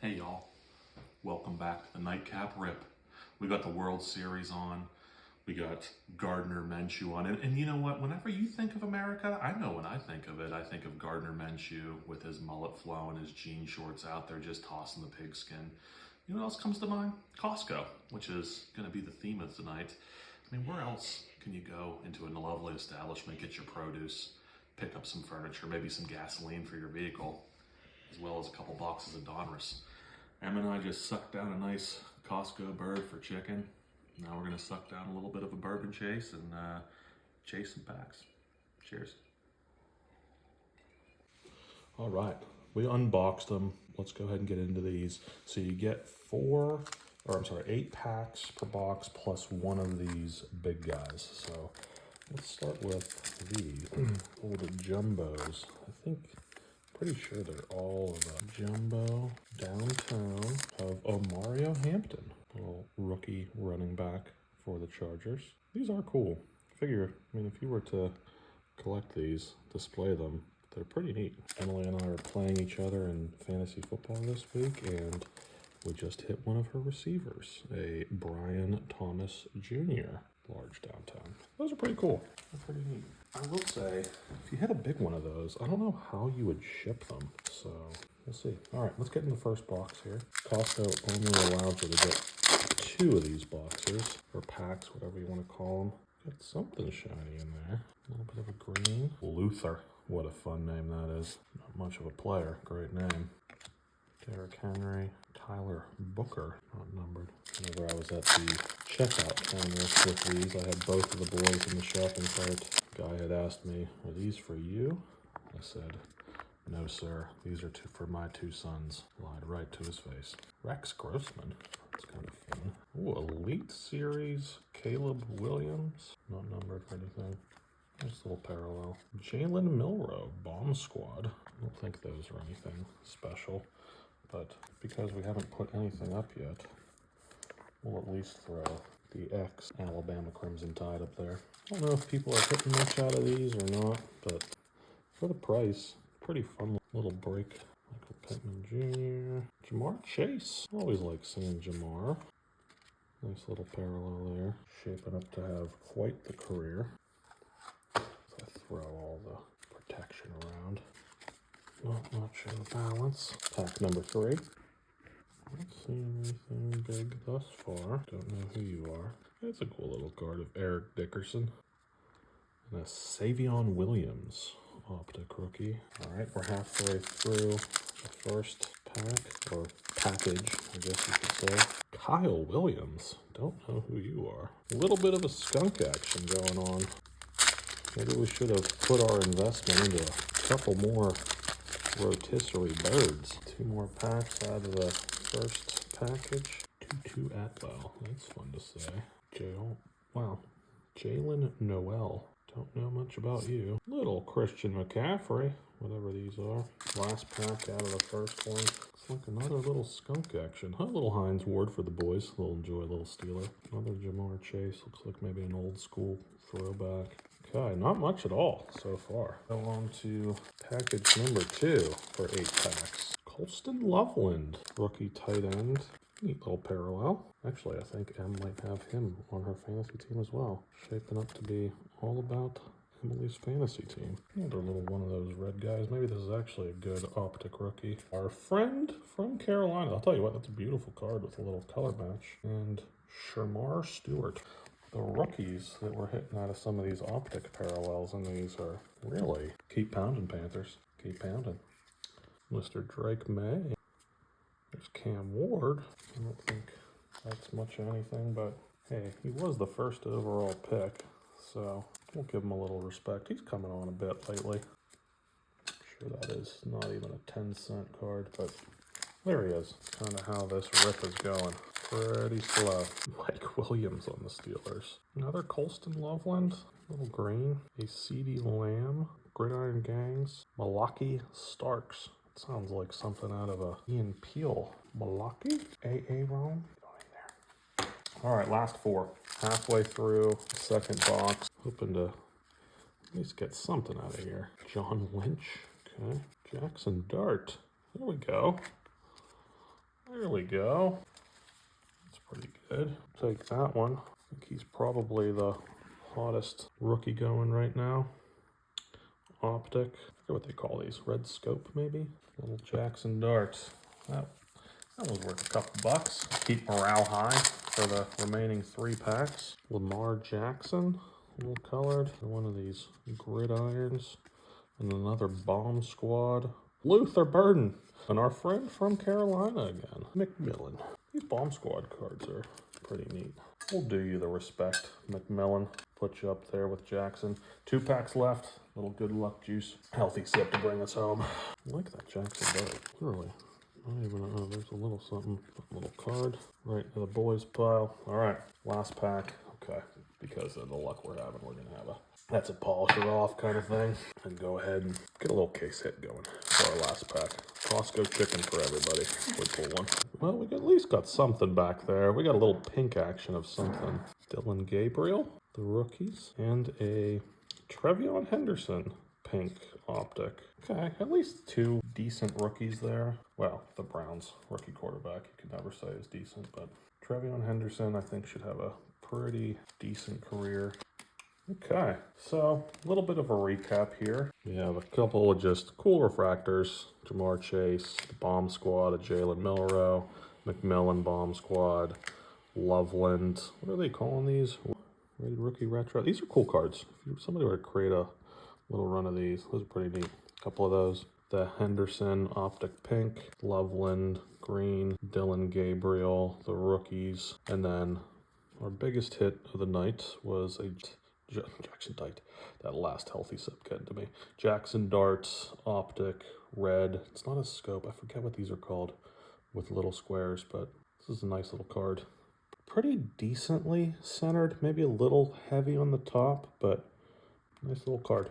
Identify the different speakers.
Speaker 1: Hey y'all, welcome back to the Nightcap Rip. We got the World Series on, we got Gardner Minshew on, and you know what, whenever you think of America, I know when I think of it, I think of Gardner Minshew with his mullet flowing, his jean shorts out there just tossing the pigskin. You know what else comes to mind? Costco, which is going to be the theme of tonight. I mean, where else can you go into a lovely establishment, get your produce, pick up some furniture, maybe some gasoline for your vehicle, as well as a couple boxes of Donruss. Em and I just sucked down a nice Costco bird for chicken. Now we're gonna suck down a little bit of a bourbon chase and chase some packs. Cheers. All right, we unboxed them. Let's go ahead and get into these. So you get 8 packs per box plus one of these big guys. So let's start with these old jumbos. Pretty sure they're all of jumbo downtown of Mario Hampton, a little rookie running back for the Chargers. These are cool. If you were to collect these, display them, they're pretty neat. Emily and I are playing each other in fantasy football this week, and we just hit one of her receivers, a Brian Thomas Jr. large downtown. Those are pretty cool. They're pretty neat. I will say, if you had a big one of those, I don't know how you would ship them. So we'll see. All right, let's get in the first box here. Costco only allows you to get 2 of these boxes, or packs, whatever you want to call them. Got something shiny in there. A little bit of a green. Luther. What a fun name that is. Not much of a player. Great name. Derrick Henry, Tyler Booker, not numbered. Whenever I was at the checkout counter with these, I had both of the boys in the shopping cart. The guy had asked me, "Are these for you?" I said, "No, sir. These are for my 2 sons." Lied right to his face. Rex Grossman. That's kind of fun. Ooh, Elite Series, Caleb Williams. Not numbered or anything. Nice little parallel. Jalen Milroe, Bomb Squad. I don't think those are anything special. But because we haven't put anything up yet, we'll at least throw the ex-Alabama Crimson Tide up there. I don't know if people are hitting much out of these or not, but for the price, pretty fun little break. Michael Pittman Jr. Jamar Chase. Always like seeing Jamar. Nice little parallel there. Shaping up to have quite the career. So I throw all the protection around. Not much in balance. Pack number 3. Not seeing anything big thus far. Don't know who you are. That's a cool little card of Eric Dickerson. And a Savion Williams optic rookie. Alright, we're halfway through the first pack, or package, I guess you could say. Kyle Williams. Don't know who you are. A little bit of a skunk action going on. Maybe we should have put our investment into a couple more rotisserie birds. 2 more packs out of the first package. Tutu Atwell. That's fun to say. Jalen Noel. Don't know much about you. Little Christian McCaffrey. Whatever these are. Last pack out of the first one. Looks like another little skunk action. A little Hines Ward for the boys. They'll enjoy a little Steeler. Another Jamar Chase. Looks like maybe an old school throwback. Okay, not much at all so far. Go on to package number 2 for 8 packs. Colston Loveland, rookie tight end. Neat little parallel. Actually, I think Em might have him on her fantasy team as well. Shaping up to be all about Emily's fantasy team. Another little one of those red guys. Maybe this is actually a good optic rookie. Our friend from Carolina. I'll tell you what, that's a beautiful card with a little color match. And Shamar Stewart. The rookies that we're hitting out of some of these optic parallels in these are really keep pounding, Panthers. Keep pounding. Mr. Drake May. There's Cam Ward. I don't think that's much of anything, but hey, he was the first overall pick, so we'll give him a little respect. He's coming on a bit lately. I'm sure that is not even a 10-cent card, but there he is. It's kind of how this rip is going. Pretty slow. Mike Williams on the Steelers. Another Colston Loveland. Little green. A C.D. Lamb. Gridiron Gangs. Malaki Starks. It sounds like something out of a Ian Peel. Malaki? A.A. Rome? Going there. Alright, last 4. Halfway through the second box. Hoping to at least get something out of here. John Lynch. Okay. Jackson Dart. There we go. There we go. That's pretty good. Take that one. I think he's probably the hottest rookie going right now. Optic. I forget what they call these. Red scope, maybe? Little Jackson darts. That was worth a couple bucks. Keep morale high for the remaining 3 packs. Lamar Jackson, a little colored. One of these gridirons. And another bomb squad. Luther Burden. And our friend from Carolina again, McMillan. These bomb squad cards are pretty neat. We'll do you the respect, McMillan. Put you up there with Jackson. 2 packs left. Little good luck juice. Healthy sip to bring us home. I like that Jackson dart. Literally. Not even, there's a little something, a little card right in the boys pile. All right, last pack. Okay, because of the luck we're having, we're gonna have that's a polish it off kind of thing. And go ahead and get a little case hit going for our last pack. Costco chicken for everybody. We pull one. Well, we at least got something back there. We got a little pink action of something. Dylan Gabriel, the rookies, and a Trevion Henderson pink optic. Okay, at least 2 decent rookies there. Well, the Browns rookie quarterback, you can never say is decent, but Trevion Henderson, I think, should have a pretty decent career. Okay, so a little bit of a recap here. We have a couple of just cool refractors. Jamar Chase, the Bomb Squad, a Jalen Milrow, McMillan Bomb Squad, Loveland. What are they calling these? Rookie Retro. These are cool cards. If somebody were to create a little run of these, those are pretty neat. A couple of those. The Henderson Optic Pink, Loveland Green, Dylan Gabriel, the rookies. And then our biggest hit of the night was a Jackson Dart. That last healthy sip getting to me. Jackson Darts, Optic, Red. It's not a scope. I forget what these are called with little squares, but this is a nice little card. Pretty decently centered. Maybe a little heavy on the top, but nice little card.